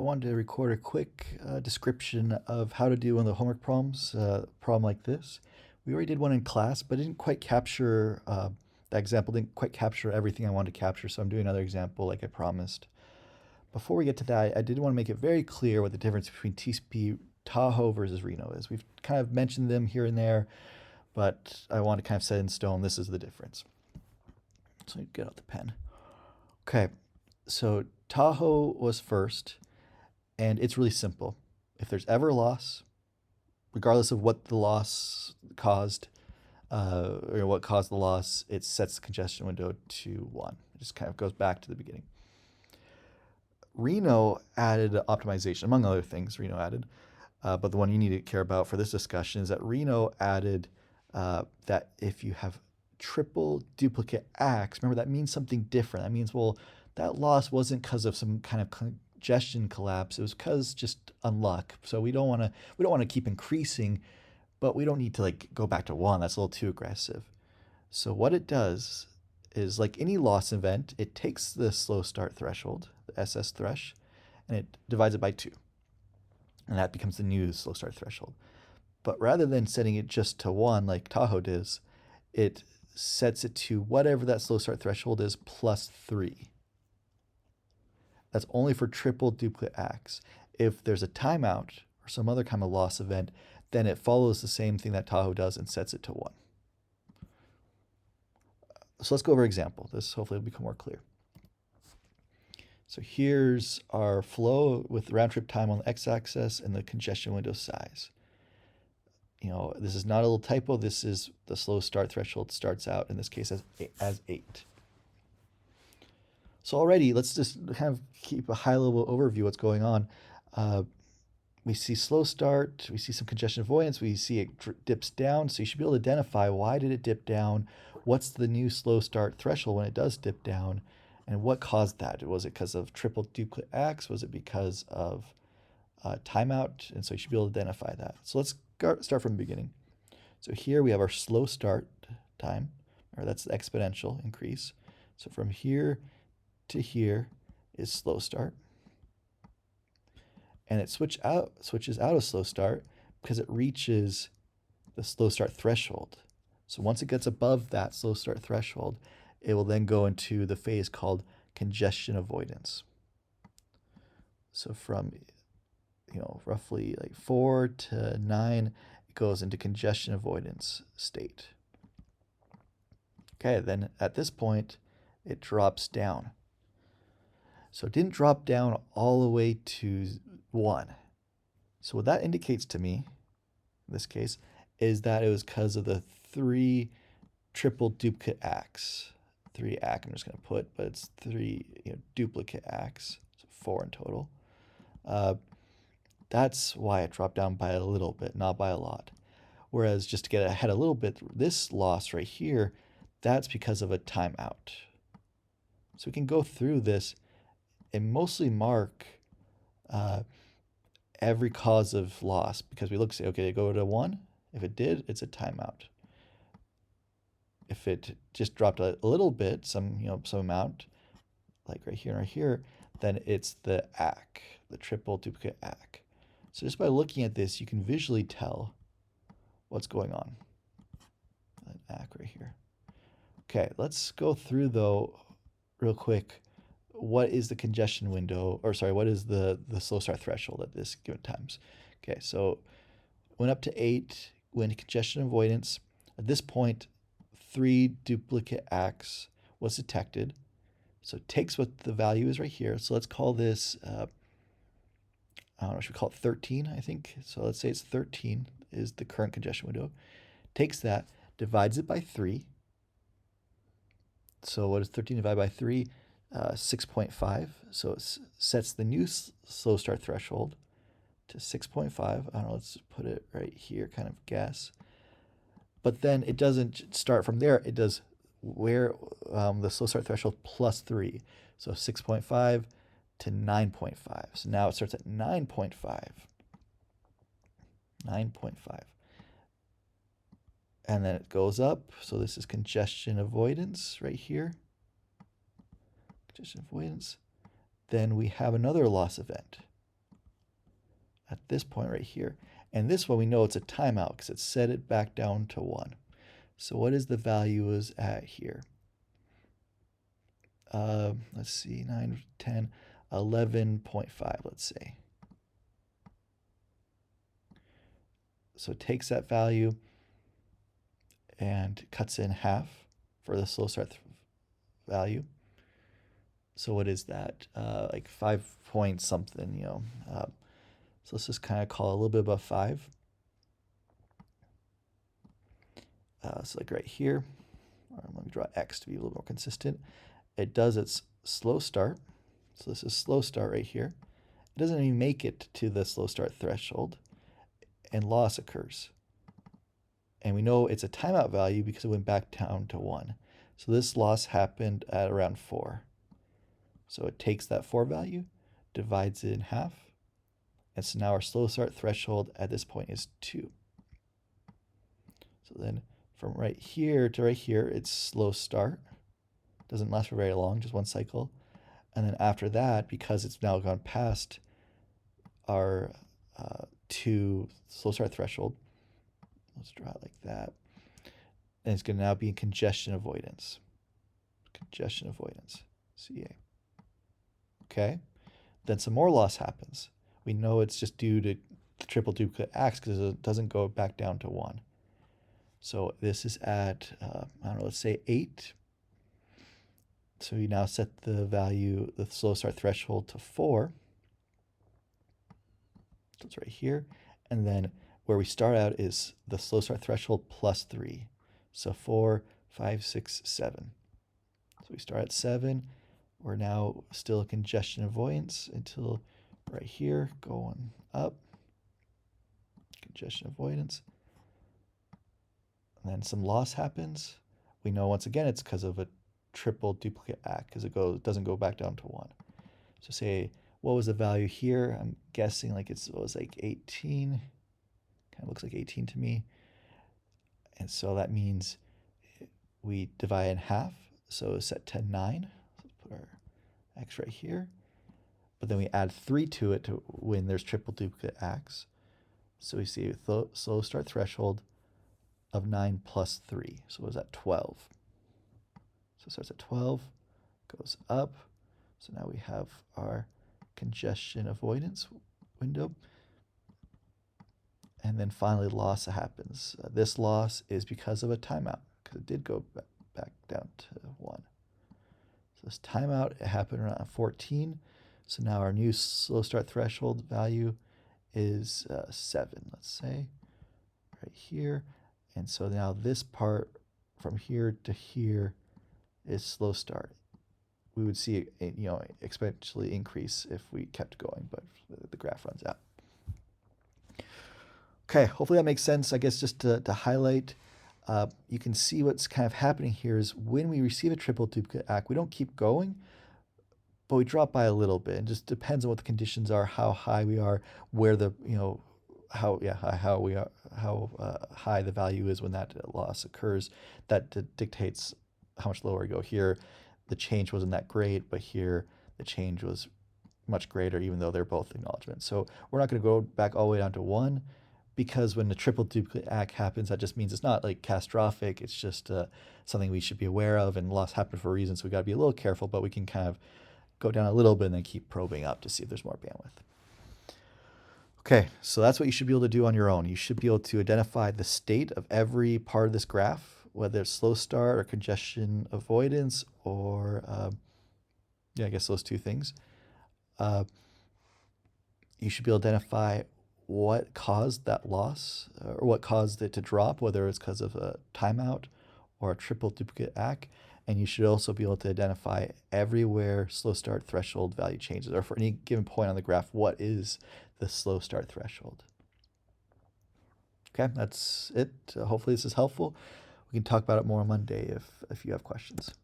I wanted to record a quick description of how to do one of the homework problems, problem like this. We already did one in class, but it didn't quite capture, that example didn't quite capture everything I wanted to capture, so I'm doing another example like I promised. Before we get to that, I did want to make it very clear what the difference between TCP Tahoe versus Reno is. We've kind of mentioned them here and there, but I want to kind of set in stone this is the difference. So get out the pen. Okay, so Tahoe was first. And it's really simple. If there's ever a loss, regardless of what the loss caused, or what caused the loss, it sets the congestion window to 1. It just kind of goes back to the beginning. Reno added optimization, among other things Reno added, but the one you need to care about for this discussion is that Reno added that if you have triple duplicate acts, remember that means something different. That means, well, that loss wasn't because of some kind of congestion collapse. It was because just unluck. So we don't want to keep increasing, but we don't need to like go back to 1. That's a little too aggressive. So what it does is, like any loss event, it takes the slow start threshold, the SS thresh, and it divides it by 2. And that becomes the new slow start threshold. But rather than setting it just to 1 like Tahoe does, it sets it to whatever that slow start threshold is plus 3. That's only for triple duplicate acts. If there's a timeout or some other kind of loss event, then it follows the same thing that Tahoe does and sets it to 1. So let's go over an example. This hopefully will become more clear. So here's our flow with round trip time on the x-axis and the congestion window size. This is not a little typo. This is the slow start threshold starts out, in this case, as 8. So already, let's just kind of keep a high-level overview of what's going on. We see slow start, we see some congestion avoidance, we see it dips down, so you should be able to identify why did it dip down, what's the new slow start threshold when it does dip down, and what caused that? Was it because of triple duplicate acts? Was it because of timeout? And so you should be able to identify that. So let's start from the beginning. So here we have our slow start time, or that's the exponential increase. So from here to here is slow start. And it switches out of slow start because it reaches the slow start threshold. So once it gets above that slow start threshold, it will then go into the phase called congestion avoidance. So from roughly like 4 to 9, it goes into congestion avoidance state. Okay, then at this point, it drops down. So it didn't drop down all the way to 1. So what that indicates to me, in this case, is that it was because of the 3 triple duplicate acts. 3 act, I'm just going to put, but it's 3 duplicate acts, so 4 in total. That's why it dropped down by a little bit, not by a lot. Whereas just to get ahead a little bit, this loss right here, that's because of a timeout. So we can go through this and mostly mark every cause of loss, because we look and say, okay, did it go to 1? If it did, it's a timeout. If it just dropped a little bit, some amount, like right here and right here, then it's the ACK, the triple duplicate ACK. So just by looking at this, you can visually tell what's going on. An ACK right here. Okay, let's go through though real quick. What is the congestion window, or sorry, what is the slow start threshold at this given times? Okay, so went up to 8, went to congestion avoidance. At this point, 3 duplicate acts was detected. So it takes what the value is right here. So let's call this, I don't know, should we call it 13, I think? So let's say it's 13 is the current congestion window. Takes that, divides it by 3. So what is 13 divided by 3? 6.5. So it sets the new slow start threshold to 6.5. I don't know, let's put it right here, kind of guess. But then it doesn't start from there. It does where the slow start threshold plus 3. So 6.5 to 9.5. So now it starts at 9.5. 9.5. And then it goes up. So this is congestion avoidance right here. Congestion avoidance. Then we have another loss event. at this point right here. And this one we know it's a timeout because it set it back down to 1. So what is the value is at here? Let's see, 9, 10, 11.5, let's say. So it takes that value and cuts it in half for the slow start value. So what is that? Like 5 point something, you know. So let's just kind of call it a little bit above 5. So like right here, let me draw X to be a little more consistent. It does its slow start. So this is slow start right here. It doesn't even make it to the slow start threshold, and loss occurs. And we know it's a timeout value because it went back down to 1. So this loss happened at around 4. So it takes that 4 value, divides it in half, and so now our slow start threshold at this point is 2. So then from right here to right here, it's slow start. Doesn't last for very long, just 1 cycle. And then after that, because it's now gone past our 2 slow start threshold, let's draw it like that. And it's going to now be in congestion avoidance. Congestion avoidance, CA. Okay. Then some more loss happens. We know it's just due to the triple duplicate acts because it doesn't go back down to 1. So this is at, I don't know, let's say 8. So we now set the value, the slow start threshold to 4. So it's right here. And then where we start out is the slow start threshold plus 3. So 4, 5, 6, 7. So we start at 7. We're now still congestion avoidance until right here, going up. Congestion avoidance. And then some loss happens. We know once again it's because of a triple duplicate act because it doesn't go back down to 1. So say, what was the value here? I'm guessing like it was like 18. Kind of looks like 18 to me. And so that means we divide in half. So it's set to 9. So let's put our X right here. But then we add 3 to it to when there's triple duplicate acts. So we see a slow start threshold of 9 plus 3. So what is that? 12. So it starts at 12, goes up. So now we have our congestion avoidance window. And then finally loss happens. This loss is because of a timeout, because it did go back down to 1. So this timeout, it happened around 14. So now our new slow start threshold value is 7, let's say, right here. And so now this part from here to here is slow start. We would see it, exponentially increase if we kept going, but the graph runs out. Okay, hopefully that makes sense. I guess just to highlight, you can see what's kind of happening here is when we receive a triple duplicate act, we don't keep going, but we drop by a little bit. It just depends on what the conditions are, how high we are, where the, how high the value is when that loss occurs. That dictates how much lower we go. Here, the change wasn't that great, but here the change was much greater, even though they're both acknowledgements. So we're not going to go back all the way down to 1. Because when the triple duplicate act happens, that just means it's not like catastrophic. It's just something we should be aware of, and loss happened for a reason, so we got to be a little careful, but we can kind of go down a little bit and then keep probing up to see if there's more bandwidth. Okay, so that's what you should be able to do on your own. You should be able to identify the state of every part of this graph, whether it's slow start or congestion avoidance or, I guess those two things. You should be able to identify what caused that loss or what caused it to drop, whether it's because of a timeout or a triple duplicate act. And you should also be able to identify everywhere slow start threshold value changes, or for any given point on the graph, what is the slow start threshold. Okay, that's it. Hopefully this is helpful. We can talk about it more on Monday if you have questions.